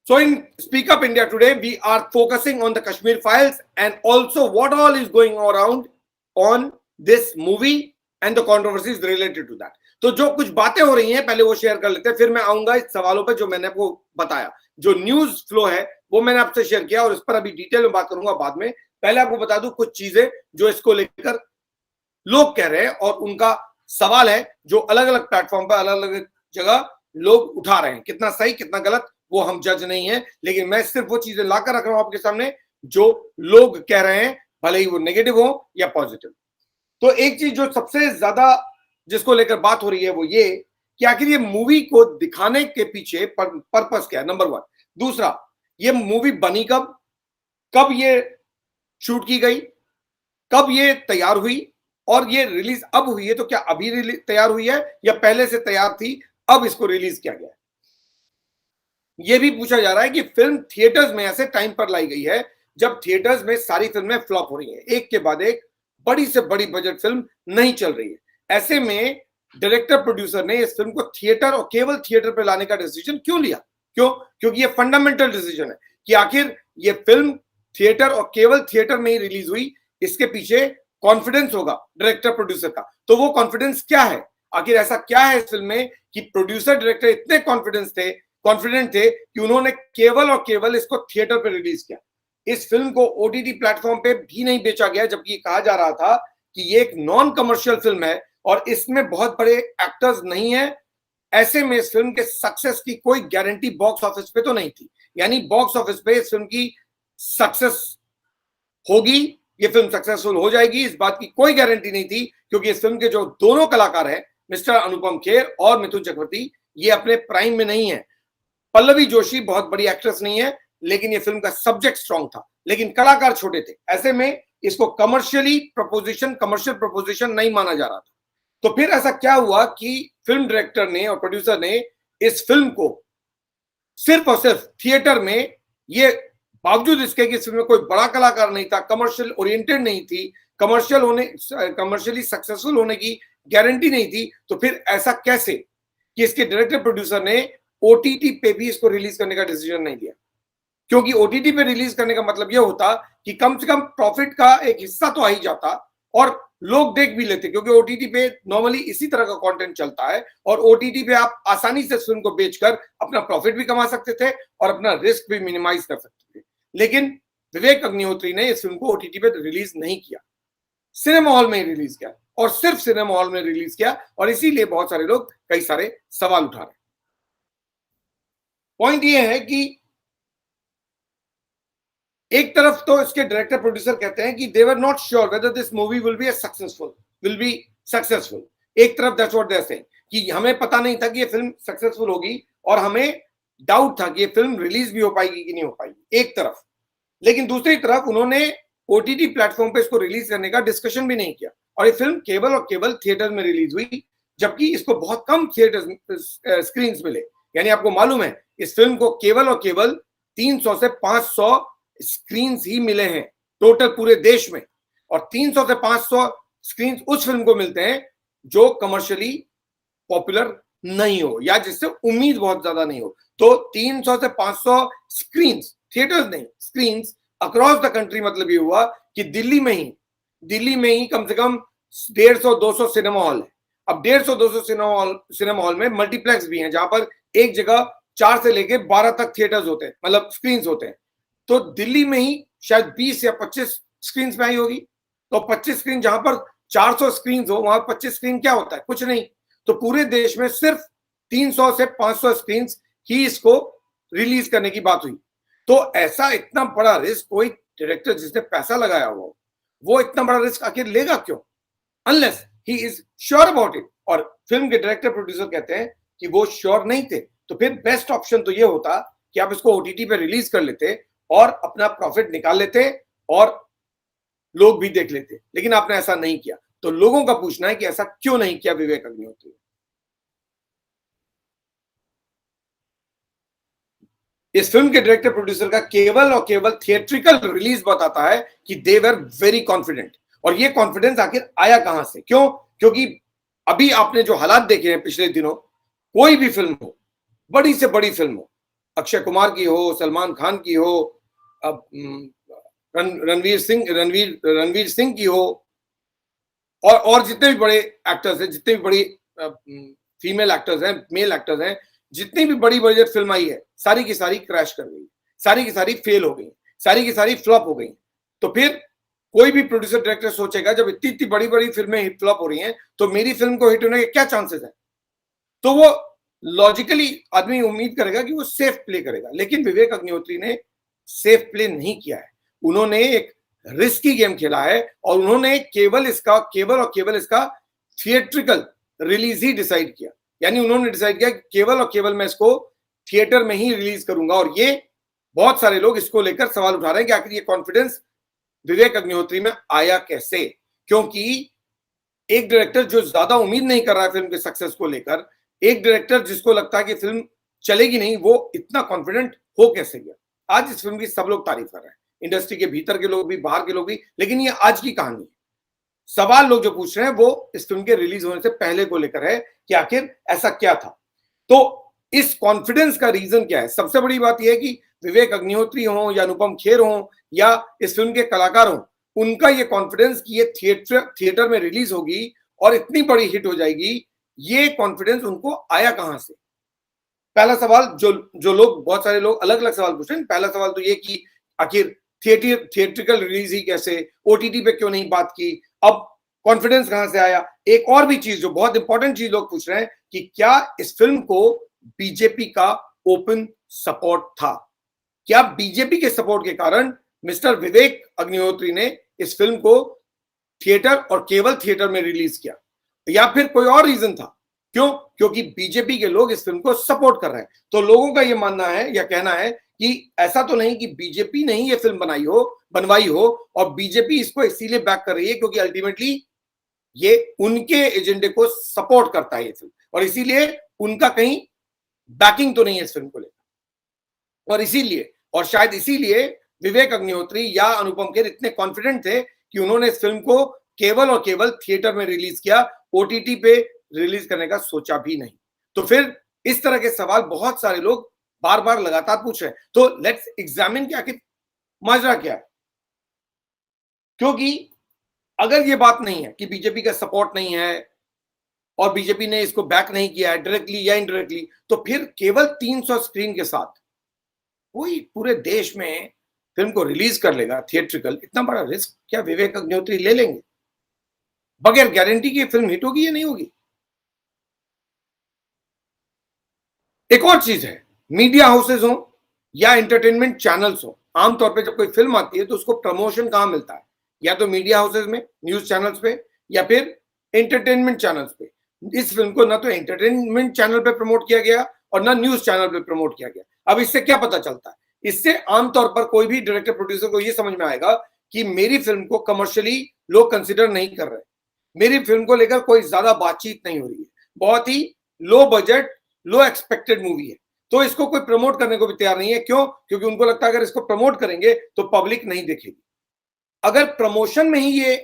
So in Speak Up India today, we are focusing on the Kashmir files and also what all is going around on this movie and the controversies related to that. तो जो कुछ बातें हो रही हैं पहले वो share कर लेते हैं, फिर मैं आऊंगा इस सवालों पे जो मैंने आपको बताया। जो न्यूज फ्लो है वो मैंने आपसे शेयर किया और इस पर अभी डिटेल में बात करूंगा बाद में। पहले आपको बता दूं कुछ चीजें जो इसको लेकर लोग कह रहे हैं और उनका सवाल है जो अलग अलग प्लेटफॉर्म पर अलग अलग जगह लोग उठा रहे हैं। कितना सही कितना गलत वो हम जज नहीं है, लेकिन मैं सिर्फ वो चीजें लाकर रख रहा हूं आपके सामने जो लोग कह रहे हैं, भले ही वो नेगेटिव हो या पॉजिटिव। तो एक चीज जो सबसे ज्यादा जिसको लेकर बात हो रही है वो ये कि आखिर ये मूवी को दिखाने के पीछे पर्पस क्या है, नंबर वन। दूसरा, ये मूवी बनी कब, कब ये शूट की गई, कब ये तैयार हुई और ये रिलीज अब हुई है तो क्या अभी तैयार हुई है या पहले से तैयार थी अब इसको रिलीज किया गया है। यह भी पूछा जा रहा है कि फिल्म थिएटर्स में ऐसे टाइम पर लाई गई है जब थिएटर्स में सारी फिल्में फ्लॉप हो रही हैं, एक के बाद एक बड़ी से बड़ी बजट फिल्म नहीं चल रही है। ऐसे में डायरेक्टर प्रोड्यूसर ने इस फिल्म को थिएटर और केवल थिएटर पर लाने का डिसीजन क्यों लिया? क्योंकि ये फंडामेंटल डिसीजन है कि आखिर ये फिल्म थिएटर और केवल थिएटर में ही रिलीज हुई, इसके पीछे कॉन्फिडेंस होगा डायरेक्टर प्रोड्यूसर का। तो वो कॉन्फिडेंस क्या है, आखिर ऐसा क्या है इस फिल्म में कि प्रोड्यूसर डायरेक्टर इतने कॉन्फिडेंट थे कि उन्होंने केवल और केवल इसको थिएटर पर रिलीज किया। इस फिल्म को ओटीटी प्लेटफॉर्म पे भी नहीं बेचा गया, जबकि कहा जा रहा था कि ये एक नॉन कमर्शियल फिल्म है और इसमें बहुत बड़े एक्टर्स नहीं है। ऐसे में इस फिल्म के सक्सेस की कोई गारंटी बॉक्स ऑफिस पे तो नहीं थी, यानी बॉक्स ऑफिस पे इस फिल्म की सक्सेस होगी, ये फिल्म सक्सेसफुल हो जाएगी, इस बात की कोई गारंटी नहीं थी, क्योंकि इस फिल्म के जो दोनों कलाकार हैं मिस्टर अनुपम खेर और मिथुन चक्रवर्ती, ये अपने प्राइम में नहीं है। पल्लवी जोशी बहुत बड़ी एक्ट्रेस नहीं है, लेकिन ये फिल्म का सब्जेक्ट स्ट्रॉन्ग था, लेकिन कलाकार छोटे थे। ऐसे में इसको कमर्शियल प्रपोजिशन नहीं माना जा रहा था। तो फिर ऐसा क्या हुआ कि फिल्म डायरेक्टर ने और प्रोड्यूसर ने इस फिल्म को सिर्फ और सिर्फ थिएटर में, ये बावजूद इसके कि इस फिल्म में कोई बड़ा कलाकार नहीं था, कमर्शियल ओरिएंटेड नहीं थी, कमर्शियली सक्सेसफुल होने की गारंटी नहीं थी, तो फिर ऐसा कैसे कि इसके डायरेक्टर प्रोड्यूसर ने ओटीटी पे भी इसको रिलीज करने का डिसीजन नहीं लिया? क्योंकि ओटीटी पे रिलीज करने का मतलब यह होता कि कम से कम प्रॉफिट का एक हिस्सा तो आ ही जाता और लोग देख भी लेते, क्योंकि ओटीटी पे नॉर्मली इसी तरह का कंटेंट चलता है और ओटीटी पे आप आसानी से फिल्म को बेचकर अपना प्रॉफिट भी कमा सकते थे और अपना रिस्क भी मिनिमाइज कर सकते थे। लेकिन विवेक अग्निहोत्री ने इस फिल्म को ओटीटी पे रिलीज नहीं किया, सिनेमा हॉल में ही रिलीज किया और सिर्फ सिनेमा हॉल में रिलीज किया, और इसीलिए बहुत सारे लोग कई सारे सवाल उठा रहे हैं। पॉइंट ये है कि एक तरफ तो इसके डायरेक्टर प्रोड्यूसर कहते हैं कि they were not sure whether this movie will be successful. एक तरफ that's what they are saying कि हमें पता नहीं था कि ये फिल्म सक्सेसफुल होगी और हमें डाउट था कि ये फिल्म रिलीज भी हो पाएगी कि नहीं हो पाएगी, एक तरफ। लेकिन दूसरी तरफ उन्होंने ओटीटी प्लेटफॉर्म पे इसको रिलीज करने का डिस्कशन भी नहीं किया और ये फिल्म केवल और केवल थिएटर में रिलीज हुई, जबकि इसको बहुत कम थिएटर स्क्रीन मिले। यानी आपको मालूम है इस फिल्म को केवल और केवल 300 से 500 स्क्रीन ही मिले हैं टोटल पूरे देश में, और 300 से 500 स्क्रीन उस फिल्म को मिलते हैं जो कमर्शियली पॉपुलर नहीं हो या जिससे उम्मीद बहुत ज्यादा नहीं हो। तो 300 से 500 स्क्रीन, थिएटर्स नहीं, स्क्रीन अक्रॉस द कंट्री, मतलब ये हुआ कि दिल्ली में ही कम से कम 150-200 सिनेमा हॉल है। अब 150-200 सिनेमा हॉल में मल्टीप्लेक्स भी हैं, जहां पर एक जगह 4 से लेके 12 तक थिएटर्स होते हैं, मतलब स्क्रीन होते हैं। तो दिल्ली में ही शायद 20 या 25 स्क्रीन पे आई होगी। तो 25 स्क्रीन जहां पर 400 स्क्रीन हो, वहां 25 स्क्रीन क्या होता है? कुछ नहीं। तो पूरे देश में सिर्फ 300 से 500 स्क्रीन ही इसको रिलीज करने की बात हुई। तो ऐसा इतना बड़ा रिस्क कोई डायरेक्टर जिसने पैसा लगाया हुआ वो इतना बड़ा रिस्क आखिर लेगा क्यों, unless he is sure about it. और फिल्म के डायरेक्टर प्रोड्यूसर कहते हैं कि वो श्योर नहीं थे। तो फिर बेस्ट ऑप्शन तो ये होता कि आप इसको ओटीटी पे रिलीज कर लेते और अपना प्रॉफिट निकाल लेते और लोग भी देख लेते, लेकिन आपने ऐसा नहीं किया। तो लोगों का पूछना है कि ऐसा क्यों नहीं किया विवेक अग्निहोत्री? इस फिल्म के डायरेक्टर प्रोड्यूसर का केवल और केवल थिएट्रिकल रिलीज बताता है कि दे वर वेरी कॉन्फिडेंट। और ये कॉन्फिडेंस आखिर आया कहां से? क्योंकि अभी आपने जो हालात देखे हैं पिछले दिनों, कोई भी फिल्म हो, बड़ी से बड़ी फिल्म हो, अक्षय कुमार की हो, सलमान खान की हो, अब रणवीर सिंह की हो, और जितने भी बड़े एक्टर्स हैं, जितने भी बड़ी फीमेल एक्टर्स हैं, मेल एक्टर्स हैं, जितनी भी बड़ी बजट फिल्म आई है, सारी की सारी क्रैश कर गई, सारी की सारी फेल हो गई, सारी की सारी फ्लॉप हो गई। तो फिर कोई भी प्रोड्यूसर डायरेक्टर सोचेगा, जब इतनी इतनी बड़ी बड़ी फिल्में हिट फ्लॉप हो रही हैं, तो मेरी फिल्म को हिट होने के क्या चांसेस है? तो वो लॉजिकली आदमी उम्मीद करेगा कि वो सेफ प्ले करेगा। लेकिन विवेक अग्निहोत्री ने सेफ प्ले नहीं किया है, उन्होंने एक रिस्की गेम खेला है, और उन्होंने केवल और केवल इसका थिएट्रिकल रिलीज ही डिसाइड किया। यानी उन्होंने डिसाइड किया कि केवल और केवल मैं इसको थिएटर में ही रिलीज करूंगा। और ये बहुत सारे लोग इसको लेकर सवाल उठा रहे हैं कि आखिर ये कॉन्फिडेंस विवेक अग्निहोत्री में आया कैसे? क्योंकि एक डायरेक्टर जो ज्यादा उम्मीद नहीं कर रहा है फिल्म के सक्सेस को लेकर, एक डायरेक्टर जिसको लगता है कि फिल्म चलेगी नहीं, वो इतना कॉन्फिडेंट हो कैसे गया? आज इस फिल्म की सब लोग तारीफ कर रहे हैं, इंडस्ट्री के भीतर के लोग भी, बाहर के लोग भी। लेकिन ये आज की कहानी है। सवाल लोग जो पूछ रहे हैं वो इस फिल्म के रिलीज होने से पहले को लेकर है कि आखिर ऐसा क्या था। तो इस कॉन्फिडेंस का रीजन क्या है? सबसे बड़ी बात यह है कि विवेक अग्निहोत्री हो या अनुपम खेर हो या इस फिल्म के कलाकार हो, उनका ये कॉन्फिडेंस कि ये थिएटर में रिलीज होगी और इतनी बड़ी हिट हो जाएगी, ये कॉन्फिडेंस उनको आया कहां से? पहला सवाल जो लोग, बहुत सारे लोग अलग अलग सवाल पूछ रहे हैं। पहला सवाल तो ये कि आखिर थिएट्रिकल रिलीज ही कैसे, ओटीटी पे क्यों नहीं बात की, अब कॉन्फिडेंस कहां से आया? एक और भी चीज जो बहुत इंपॉर्टेंट चीज लोग पूछ रहे हैं कि क्या इस फिल्म को बीजेपी का ओपन सपोर्ट था? क्या बीजेपी के सपोर्ट के कारण मिस्टर विवेक अग्निहोत्री ने इस फिल्म को थिएटर और केवल थिएटर में रिलीज किया, या फिर कोई और रीजन था? क्यों? क्योंकि बीजेपी के लोग इस फिल्म को सपोर्ट कर रहे हैं। तो लोगों का यह मानना है या कहना है कि ऐसा तो नहीं कि बीजेपी ने ही ये फिल्म बनवाई हो और बीजेपी इसको इसीलिए बैक कर रही है क्योंकि अल्टीमेटली ये उनके एजेंडे को सपोर्ट करता है ये फिल्म, और इसीलिए उनका कहीं बैकिंग तो नहीं है इस फिल्म को लेकर। और इसीलिए, और शायद इसीलिए विवेक अग्निहोत्री या अनुपम खेर इतने कॉन्फिडेंट थे कि उन्होंने इस फिल्म को केवल और केवल थिएटर में रिलीज किया, ओटीटी पे रिलीज करने का सोचा भी नहीं। तो फिर इस तरह के सवाल बहुत सारे लोग बार बार लगातार पूछ रहे हैं। तो लेट्स एग्जामिन कि आखिर माजरा क्या है। क्योंकि अगर ये बात नहीं है कि बीजेपी का सपोर्ट नहीं है और बीजेपी ने इसको बैक नहीं किया है डायरेक्टली या इनडायरेक्टली, तो फिर केवल 300 स्क्रीन के साथ कोई पूरे देश में फिल्म को रिलीज कर लेगा थिएट्रिकल, इतना बड़ा रिस्क क्या विवेक अग्निहोत्री ले लेंगे बगैर गारंटी की फिल्म हिट होगी या नहीं होगी? एक और चीज है, मीडिया हाउसेज हो या एंटरटेनमेंट चैनल्स हो, आमतौर पे जब कोई फिल्म आती है तो उसको प्रमोशन कहां मिलता है? या तो मीडिया हाउसेज में, न्यूज चैनल्स पे, या फिर एंटरटेनमेंट चैनल्स पे। इस फिल्म को ना तो एंटरटेनमेंट चैनल पे प्रमोट किया गया और ना न्यूज चैनल पे प्रमोट किया गया। अब इससे क्या पता चलता है? इससे आमतौर पर कोई भी डायरेक्टर प्रोड्यूसर को यह समझ में आएगा कि मेरी फिल्म को कमर्शियली लोग कंसिडर नहीं कर रहे, मेरी फिल्म को लेकर कोई ज्यादा बातचीत नहीं हो रही है, बहुत ही लो बजट, लो एक्सपेक्टेड मूवी है, तो इसको कोई प्रमोट करने को भी तैयार नहीं है। क्यों? क्योंकि उनको लगता है अगर इसको प्रमोट करेंगे तो पब्लिक नहीं देखेगी। अगर प्रमोशन में ही ये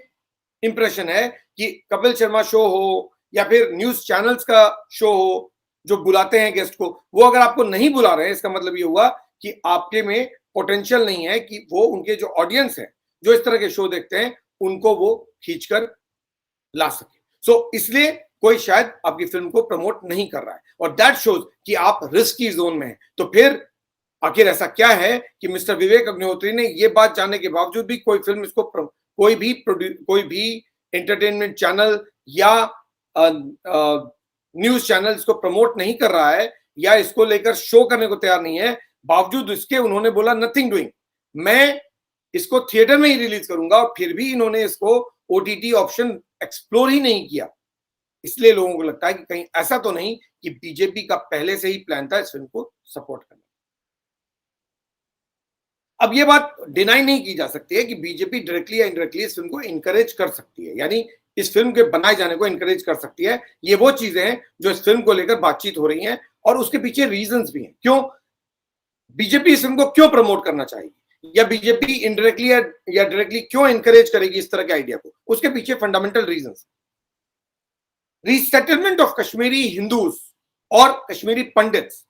इंप्रेशन है कि कपिल शर्मा शो हो या फिर न्यूज चैनल्स का शो हो जो बुलाते हैं गेस्ट को, वो अगर आपको नहीं बुला रहे हैं, इसका मतलब ये हुआ कि आपके में पोटेंशियल नहीं है कि वो उनके जो ऑडियंस है जो इस तरह के शो देखते हैं उनको वो खींचकर ला सके। सो इसलिए कोई शायद आपकी फिल्म को प्रमोट नहीं कर रहा है, और दैट शोज कि आप रिस्की जोन में हैं। तो फिर आखिर ऐसा क्या है कि मिस्टर विवेक अग्निहोत्री ने ये बात जानने के बावजूद भी कोई फिल्म इसको कोई भी एंटरटेनमेंट चैनल या न्यूज चैनल इसको प्रमोट नहीं कर रहा है या इसको लेकर शो करने को तैयार नहीं है, बावजूद इसके उन्होंने बोला नथिंग डूइंग, मैं इसको थिएटर में ही रिलीज करूंगा, और फिर भी इन्होंने इसको ओटीटी ऑप्शन एक्सप्लोर ही नहीं किया। इसलिए लोगों को लगता है कि कहीं ऐसा तो नहीं कि बीजेपी का पहले से ही प्लान था इस फिल्म को सपोर्ट करना। अब ये बात डिनाई नहीं की जा सकती है कि बीजेपी डायरेक्टली या इनडायरेक्टली इस फिल्म को इनकरेज कर सकती है, यानी इस फिल्म के बनाए जाने को इनकरेज कर सकती है। ये वो चीजें हैं जो इस फिल्म को लेकर बातचीत हो रही हैं, और उसके पीछे रीजंस भी हैं। क्यों बीजेपी इस फिल्म को क्यों प्रमोट करना चाहेगी, या बीजेपी इनडायरेक्टली या डायरेक्टली क्यों इनकरेज करेगी इस तरह के आइडिया को? उसके पीछे fundamental reasons, resettlement of Kashmiri Hindus और Kashmiri Pandits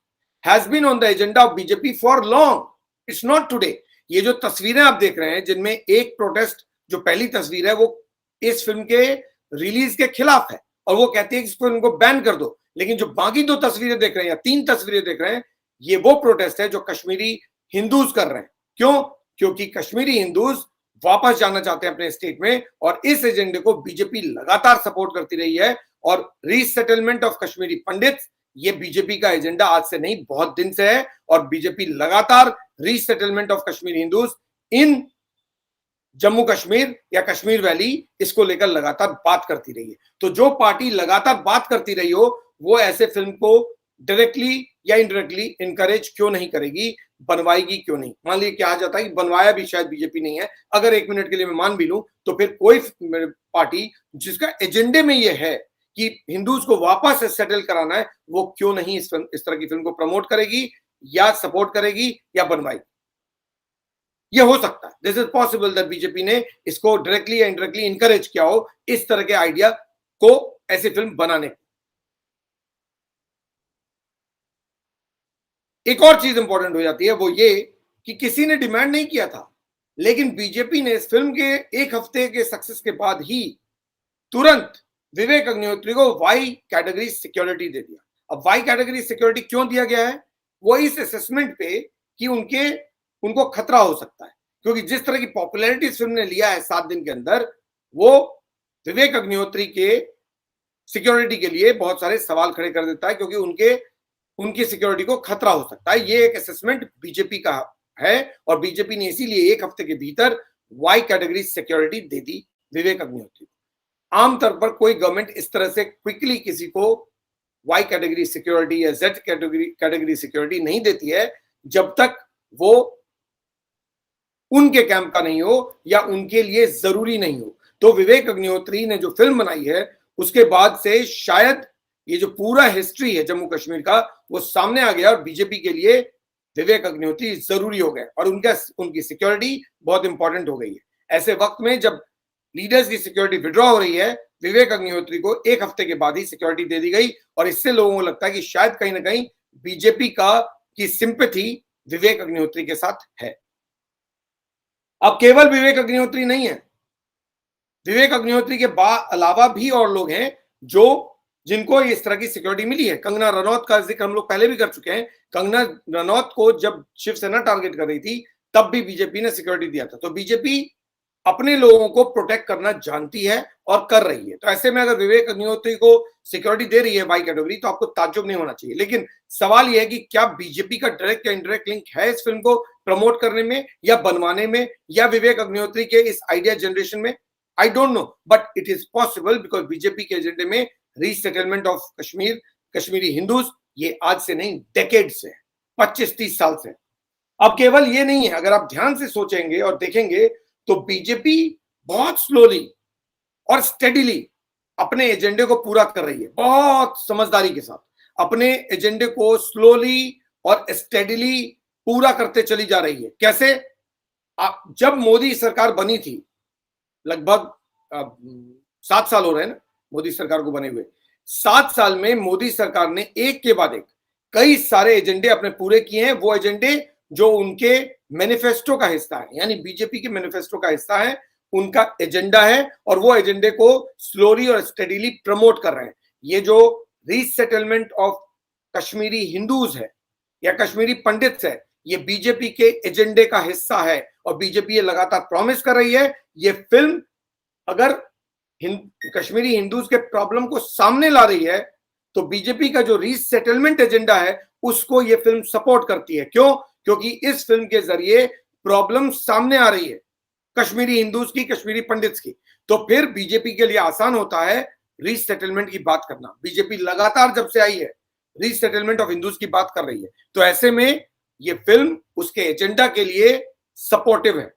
has been on the agenda of BJP for long. It's not today. ये जो तस्वीरें आप देख रहे हैं जिनमें एक प्रोटेस्ट जो पहली तस्वीर है वो इस फिल्म के रिलीज के खिलाफ है और वो कहती है कि इस फिल्म को बैन कर दो, लेकिन जो बाकी दो तस्वीरें देख रहे हैं या तीन तस्वीरें देख रहे हैं ये वो प्रोटेस्ट है जो कश्मीरी हिंदूज कर रहे हैं। क्यों? क्योंकि कश्मीरी हिंदूज वापस जाना चाहते हैं अपने स्टेट में और इस एजेंडे को बीजेपी लगातार सपोर्ट करती रही है। और रीसेटलमेंट ऑफ कश्मीरी पंडित ये बीजेपी का एजेंडा आज से नहीं बहुत दिन से है और बीजेपी लगातार रीसेटलमेंट ऑफ कश्मीरी हिंदूज इन जम्मू कश्मीर या कश्मीर वैली इसको लेकर लगातार बात करती रही है। तो जो पार्टी लगातार बात करती रही हो वो ऐसे फिल्म को डायरेक्टली या इनडायरेक्टली इनकरेज क्यों नहीं करेगी, बनवाएगी क्यों नहीं? मान लीजिए कहा जाता है कि बनवाया भी शायद बीजेपी नहीं है, अगर एक मिनट के लिए मैं मान भी लूं तो फिर कोई पार्टी जिसका एजेंडे में ये है कि हिंदूज को वापस सेटल कराना है वो क्यों नहीं इस तरह की फिल्म को प्रमोट करेगी या सपोर्ट करेगी या बनवाएगी? ये हो सकता है, this is possible that BJP ने इसको डायरेक्टली या इनडायरेक्टली इनकरेज किया हो इस तरह के आइडिया को ऐसी फिल्म बनाने को। एक और चीज इंपॉर्टेंट हो जाती है वो ये कि किसी ने डिमांड नहीं किया था लेकिन बीजेपी ने इस फिल्म के एक हफ्ते के सक्सेस के बाद ही तुरंत विवेक अग्निहोत्री को वाई कैटेगरी सिक्योरिटी दे दिया। अब वाई कैटेगरी सिक्योरिटी क्यों दिया गया है? वो इस असेसमेंट पे कि उनको खतरा हो सकता है, क्योंकि जिस तरह की पॉपुलैरिटी इस फिल्म ने लिया है 7 दिन के अंदर वो विवेक अग्निहोत्री के सिक्योरिटी के लिए बहुत सारे सवाल खड़े कर देता है, क्योंकि उनकी सिक्योरिटी को खतरा हो सकता है। ये एक असेसमेंट बीजेपी का है और बीजेपी ने इसीलिए एक हफ्ते के भीतर वाई कैटेगरी सिक्योरिटी दे दी विवेक अग्निहोत्री को। आमतौर पर कोई गवर्नमेंट इस तरह से क्विकली किसी को वाई कैटेगरी सिक्योरिटी या जेड कैटेगरी सिक्योरिटी नहीं देती है जब तक वो उनके कैंप का नहीं हो या उनके लिए जरूरी नहीं हो। तो विवेक अग्निहोत्री ने जो फिल्म बनाई है उसके बाद से शायद ये जो पूरा हिस्ट्री है जम्मू कश्मीर का वो सामने आ गया और बीजेपी के लिए विवेक अग्निहोत्री जरूरी हो गए और उनकी सिक्योरिटी बहुत इंपॉर्टेंट हो गई है। ऐसे वक्त में जब लीडर्स की सिक्योरिटी विड्रॉ हो रही है विवेक अग्निहोत्री को एक हफ्ते के बाद ही सिक्योरिटी दे दी गई और इससे लोगों को लगता है कि शायद कहीं ना कहीं बीजेपी की सिंपैथी विवेक अग्निहोत्री के साथ है। अब केवल विवेक अग्निहोत्री नहीं है, विवेक अग्निहोत्री के अलावा भी और लोग हैं जिनको इस तरह की सिक्योरिटी मिली है। कंगना रनौत का जिक्र हम लोग पहले भी कर चुके हैं। कंगना रनौत को जब शिवसेना टारगेट कर रही थी तब भी बीजेपी ने सिक्योरिटी दिया था। तो बीजेपी अपने लोगों को प्रोटेक्ट करना जानती है और कर रही है। तो ऐसे में अगर विवेक अग्निहोत्री को सिक्योरिटी दे रही है वाई कैटेगरी तो आपको ताज्जुब नहीं होना चाहिए। लेकिन सवाल यह है कि क्या बीजेपी का डायरेक्ट या इनडायरेक्ट लिंक है इस फिल्म को प्रमोट करने में या बनवाने में या विवेक अग्निहोत्री के इस आइडिया जनरेशन में? I don't know, but it is possible because BJP के एजेंडे में रीसेटलमेंट ऑफ कश्मीरी हिंदूज ये आज से नहीं डेकेड से, 25-30 साल से। अब केवल ये नहीं है, अगर आप ध्यान से सोचेंगे और देखेंगे तो बीजेपी बहुत स्लोली और स्टेडीली अपने एजेंडे को पूरा कर रही है, बहुत समझदारी के साथ अपने एजेंडे को स्लोली और स्टेडीली पूरा करते चली जा रही है। कैसे? जब मोदी सरकार बनी थी, लगभग 7 साल हो रहे हैं ना मोदी सरकार को बने हुए, 7 साल में मोदी सरकार ने एक के बाद एक कई सारे एजेंडे अपने पूरे किए हैं। वो एजेंडे जो उनके मैनिफेस्टो का हिस्सा है, यानी बीजेपी के मैनिफेस्टो का हिस्सा है, उनका एजेंडा है और वो एजेंडे को स्लोली और स्टेडीली प्रमोट कर रहे हैं। ये जो रीसेटलमेंट ऑफ कश्मीरी हिंदूज है या कश्मीरी पंडित्स है, ये बीजेपी के एजेंडे का हिस्सा है और बीजेपी ये लगातार प्रॉमिस कर रही है। ये फिल्म अगर कश्मीरी हिंदूज के प्रॉब्लम को सामने ला रही है तो बीजेपी का जो रीसेटलमेंट एजेंडा है उसको ये फिल्म सपोर्ट करती है। क्यों? क्योंकि इस फिल्म के जरिए प्रॉब्लम सामने आ रही है कश्मीरी हिंदूज की, कश्मीरी पंडित्स की। तो फिर बीजेपी के लिए आसान होता है रीसेटलमेंट की बात करना। बीजेपी लगातार जब से आई है रीसेटलमेंट ऑफ हिंदूज की बात कर रही है, तो ऐसे में ये फिल्म उसके एजेंडा के लिए सपोर्टिव है।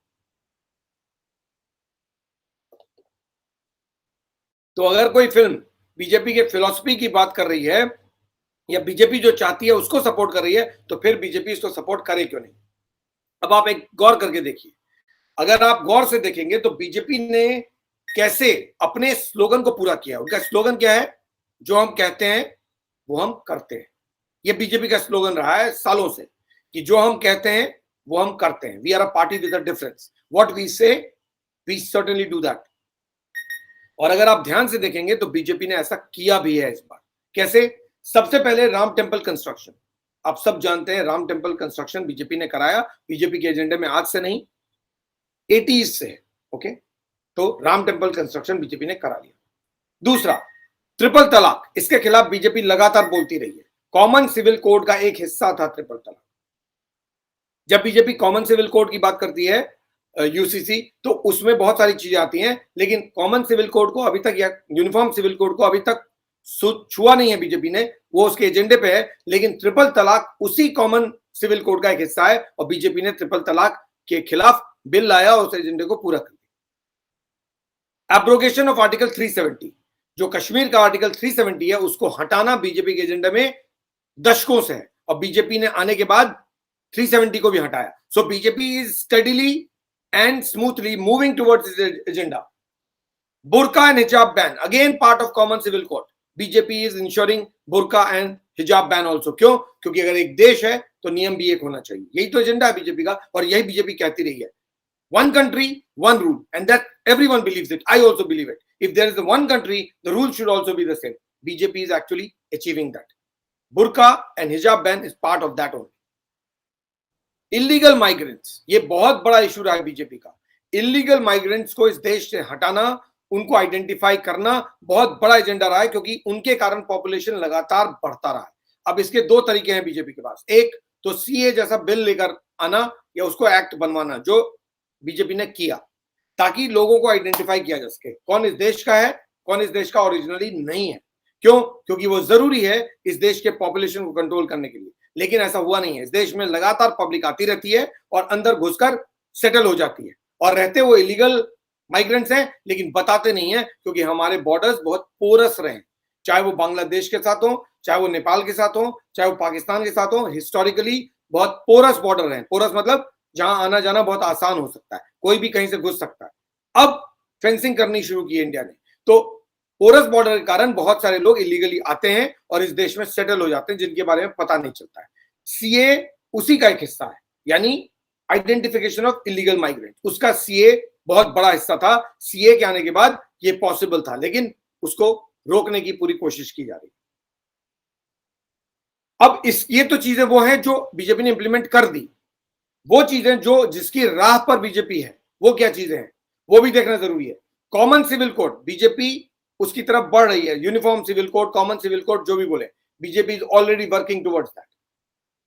तो अगर कोई फिल्म बीजेपी के फिलॉसफी की बात कर रही है या बीजेपी जो चाहती है उसको सपोर्ट कर रही है तो फिर बीजेपी इसको सपोर्ट करे क्यों नहीं? अब आप एक गौर करके देखिए, अगर आप गौर से देखेंगे तो बीजेपी ने कैसे अपने स्लोगन को पूरा किया। उनका स्लोगन क्या है? जो हम कहते हैं वो हम करते हैं। ये बीजेपी का स्लोगन रहा है सालों से कि जो हम कहते हैं वो हम करते हैं। We are a party with a difference, what we say we certainly do that. और अगर आप ध्यान से देखेंगे तो बीजेपी ने ऐसा किया भी है इस बार। कैसे? सबसे पहले राम टेम्पल कंस्ट्रक्शन, आप सब जानते हैं राम टेम्पल कंस्ट्रक्शन बीजेपी ने कराया। बीजेपी के एजेंडे में आज से नहीं 80s से है। ओके, तो राम टेम्पल कंस्ट्रक्शन बीजेपी ने करा लिया। दूसरा, ट्रिपल तलाक, इसके खिलाफ बीजेपी लगातार बोलती रही है। कॉमन सिविल कोड का एक हिस्सा था ट्रिपल तलाक। जब बीजेपी कॉमन सिविल कोड की बात करती है यूसीसी, तो उसमें बहुत सारी चीजें आती हैं, लेकिन कॉमन सिविल कोड को अभी तक या यूनिफॉर्म सिविल कोड को अभी तक छुआ नहीं है बीजेपी ने, वो उसके एजेंडे पे है। लेकिन ट्रिपल तलाक उसी कॉमन सिविल कोड का एक हिस्सा है और बीजेपी ने ट्रिपल तलाक के खिलाफ बिल लाया और उस एजेंडे को पूरा कर दिया। एब्रोगेशन ऑफ आर्टिकल 370, जो कश्मीर का आर्टिकल 370 है उसको हटाना बीजेपी के एजेंडे में दशकों से है और बीजेपी ने आने के बाद 370 को भी हटाया। So BJP is steadily and smoothly moving towards this agenda. Burqa and hijab ban, again part of common civil code. BJP is ensuring burqa and hijab ban also. क्यों? क्योंकि अगर एक देश है तो नियम भी एक होना चाहिए। यही तो एजेंडा है बीजेपी का और यही बीजेपी कहती रही है। One country, one rule, and that everyone believes it. I also believe it. If there is one country, the rule should also be the same. BJP is actually achieving that. Burqa and hijab ban is part of that only. Illegal migrants, ये बहुत बड़ा issue रहा है BJP का। Illegal migrants को इस देश से हटाना, उनको आइडेंटिफाई करना बहुत बड़ा एजेंडा रहा है, क्योंकि उनके कारण पॉपुलेशन लगातार बढ़ता रहा है। अब इसके दो तरीके हैं बीजेपी के पास, एक तो सीए जैसा बिल लेकर आना या उसको एक्ट बनवाना, जो बीजेपी ने किया ताकि लोगों को आइडेंटिफाई किया जा सके कौन इस देश का है, कौन इस देश का ओरिजिनली नहीं है। क्यों? क्योंकि वो जरूरी है इस देश के पॉपुलेशन को कंट्रोल करने के लिए। लेकिन ऐसा हुआ नहीं है। इस देश में लगातार पब्लिक आती रहती है और अंदर घुसकर सेटल हो जाती है और रहते वो इलीगल माइग्रेंट्स हैं, लेकिन बताते नहीं है क्योंकि हमारे बॉर्डर्स बहुत पोरस रहे हैं, चाहे वो बांग्लादेश के साथ हो, चाहे वो नेपाल के साथ हो, चाहे वो पाकिस्तान के साथ हो। हिस्टोरिकली बहुत पोरस बॉर्डर है। पोरस मतलब जहां आना जाना बहुत आसान हो सकता है, कोई भी कहीं से घुस सकता है। अब फेंसिंग करनी शुरू की इंडिया ने, तो पोरस बॉर्डर के कारण बहुत सारे लोग इलीगली आते हैं और इस देश में सेटल हो जाते हैं, जिनके बारे में पता नहीं चलता है। सीए उसी का एक हिस्सा है, यानी आइडेंटिफिकेशन ऑफ इलीगल माइग्रेंट, उसका सीए बहुत बड़ा हिस्सा था। सीए के आने के बाद ये पॉसिबल था, लेकिन उसको रोकने की पूरी कोशिश की जा रही है। अब ये तो चीजें वो हैं जो बीजेपी ने इंप्लीमेंट कर दी। वो चीजें जो जिसकी राह पर बीजेपी है, वो क्या चीजें हैं वो भी देखना जरूरी है। कॉमन सिविल कोड, बीजेपी उसकी तरफ बढ़ रही है। Uniform civil code, common civil code, जो भी बोले, BJP is already working towards that.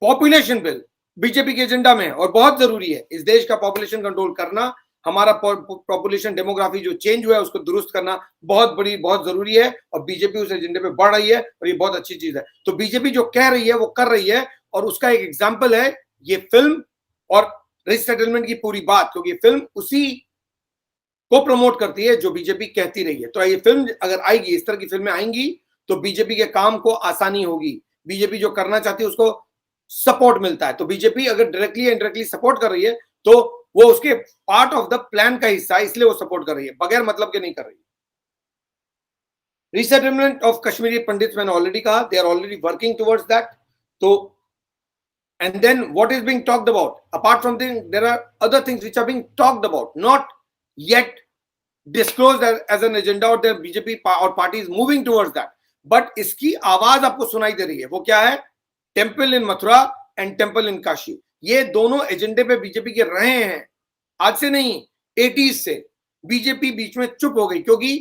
Population bill BJP के एजेंडा में है और बहुत जरूरी है। इस देश का पॉपुलेशन कंट्रोल करना, हमारा पॉपुलेशन डेमोग्राफी जो चेंज हुआ है उसको दुरुस्त करना बहुत जरूरी है और बीजेपी उस एजेंडे पे बढ़ रही है और ये बहुत अच्छी चीज है। तो बीजेपी जो कह रही है वो कर रही है और उसका एक एग्जाम्पल है ये फिल्म और रिसेटलमेंट की पूरी बात, क्योंकि फिल्म उसी को प्रमोट करती है जो बीजेपी कहती रही है। तो ये फिल्म अगर आएगी, इस तरह की फिल्में आएंगी तो बीजेपी के काम को आसानी होगी। बीजेपी जो करना चाहती है उसको सपोर्ट मिलता है। तो बीजेपी अगर डायरेक्टली या इनडायरेक्टली सपोर्ट कर रही है तो वो उसके पार्ट ऑफ द प्लान का हिस्सा है, इसलिए वो सपोर्ट कर रही है, बगैर मतलब के नहीं कर रही है। रिसेटलमेंट ऑफ कश्मीरी पंडित्स मैंने ऑलरेडी कहा, they are already working towards that. तो and then what is being talked about, apart from this there are other things which are being talked about, not yet disclosed as an agenda, or the BJP or party is moving towards that, but इसकी आवाज आपको सुनाई दे रही है। वो क्या है? Temple in Mathura and temple in Kashi. ये दोनों एजेंडे पे बीजेपी के रहे हैं, आज से नहीं 80s से। बीजेपी बीच में चुप हो गई क्योंकि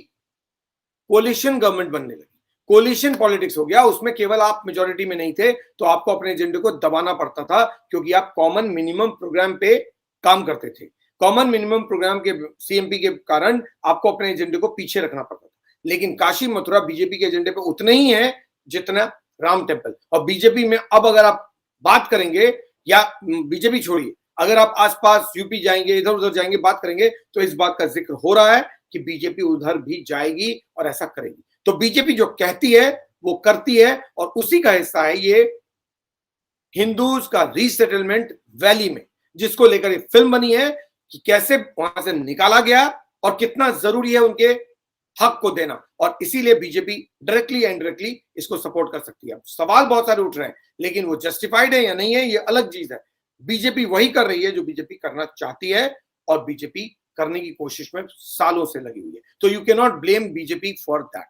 कोलिशन गवर्नमेंट बनने लगी, कोलिशन पॉलिटिक्स हो गया। उसमें केवल आप मेजोरिटी में नहीं थे तो आपको अपने एजेंडे को दबाना पड़ता था, क्योंकि आप कॉमन मिनिमम प्रोग्राम पे काम करते थे। कॉमन मिनिमम प्रोग्राम के सीएमपी के कारण आपको अपने एजेंडे को पीछे रखना पड़ता था। लेकिन काशी मथुरा बीजेपी के एजेंडे पे उतना ही है जितना राम टेम्पल। और बीजेपी में अब अगर आप बात करेंगे, या बीजेपी छोड़िए, अगर आप आसपास यूपी जाएंगे, इधर उधर जाएंगे, बात करेंगे, तो इस बात का जिक्र हो रहा है कि बीजेपी उधर भी जाएगी और ऐसा करेगी। तो बीजेपी जो कहती है वो करती है और उसी का हिस्सा है ये हिंदूज का रीसेटलमेंट वैली में, जिसको लेकर एक फिल्म बनी है कि कैसे वहां से निकाला गया और कितना जरूरी है उनके हक को देना, और इसीलिए बीजेपी डायरेक्टली एंड इनडायरेक्टली इसको सपोर्ट कर सकती है। सवाल बहुत सारे उठ रहे हैं, लेकिन वो जस्टिफाइड है या नहीं है ये अलग चीज है। बीजेपी वही कर रही है जो बीजेपी करना चाहती है, और बीजेपी करने की कोशिश में सालों से लगी हुई है। तो you can not blame BJP for that.